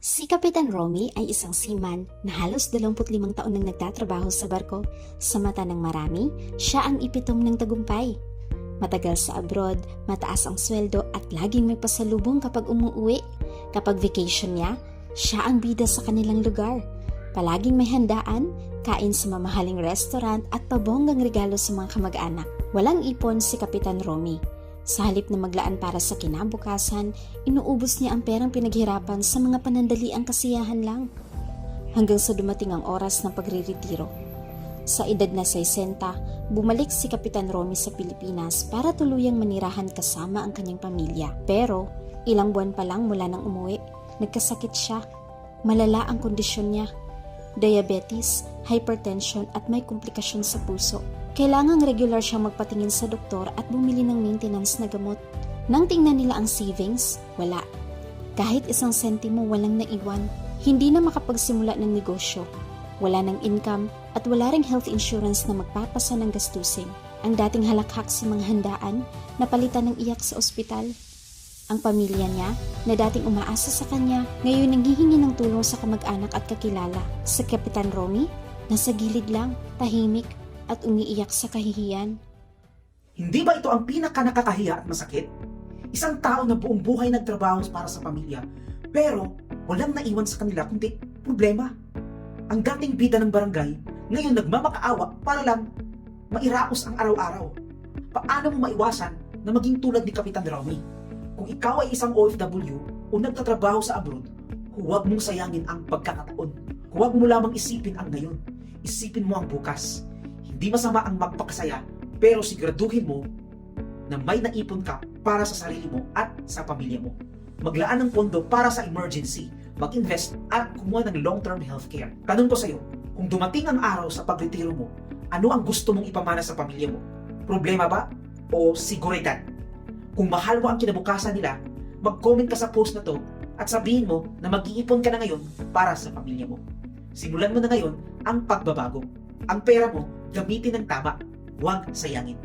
Si Kapitan Romy ay isang seaman na halos 25 taon nang nagtatrabaho sa barko. Sa mata ng marami, siya ang ipitom ng tagumpay. Matagal sa abroad, mataas ang sweldo at laging may pasalubong kapag umuwi. Kapag vacation niya, siya ang bida sa kanilang lugar. Palaging may handaan, kain sa mamahaling restaurant at pabonggang regalo sa mga kamag-anak. Walang ipon si Kapitan Romy. Sa halip na maglaan para sa kinabukasan, inuubos niya ang perang pinaghirapan sa mga panandaliang kasiyahan lang. Hanggang sa dumating ang oras ng pagriretiro. Sa edad na 60, bumalik si Kapitan Romy sa Pilipinas para tuluyang manirahan kasama ang kanyang pamilya. Pero, ilang buwan pa lang mula nang umuwi, nagkasakit siya. Malala ang kondisyon niya. Diabetes, hypertension at may komplikasyon sa puso. Kailangang regular siyang magpatingin sa doktor at bumili ng maintenance na gamot. Nang tingnan nila ang savings, wala. Kahit isang sentimo walang naiwan. Hindi na makapagsimula ng negosyo. Wala ng income at wala ring health insurance na magpapasa ng gastusin. Ang dating halakhak si mga handaan, napalitan ng iyak sa ospital. Ang pamilya niya, na dating umaasa sa kanya, ngayon nanghihingi ng tulong sa kamag-anak at kakilala. Sa Kapitan Romy, nasa gilid lang, tahimik, at umiiyak sa kahihiyan. Hindi ba ito ang pinaka-nakakahiya at masakit? Isang tao na buong buhay nagtrabaho para sa pamilya, pero walang naiwan sa kanila kundi problema. Ang dating bida ng barangay, ngayon nagmamakaawa para lang mairaos ang araw-araw. Paano mo maiwasan na maging tulad ni Kapitan Romy? Kung ikaw ay isang OFW o nagtatrabaho sa abroad, huwag mong sayangin ang pagkakataon. Huwag mo lamang isipin ang ngayon. Isipin mo ang bukas. Hindi masama ang magpakasaya, pero siguraduhin mo na may naipon ka para sa sarili mo at sa pamilya mo. Maglaan ng pondo para sa emergency, mag-invest at kumuha ng long-term healthcare. Tanong ko sa iyo, kung dumating ang araw sa pagretiro mo, ano ang gusto mong ipamana sa pamilya mo? Problema ba o seguridad? Kung mahal mo ang kinabukasan nila, mag-comment ka sa post na to at sabihin mo na mag-iipon ka na ngayon para sa pamilya mo. Simulan mo na ngayon ang pagbabago. Ang pera mo, gamitin ng tama, huwag sayangin.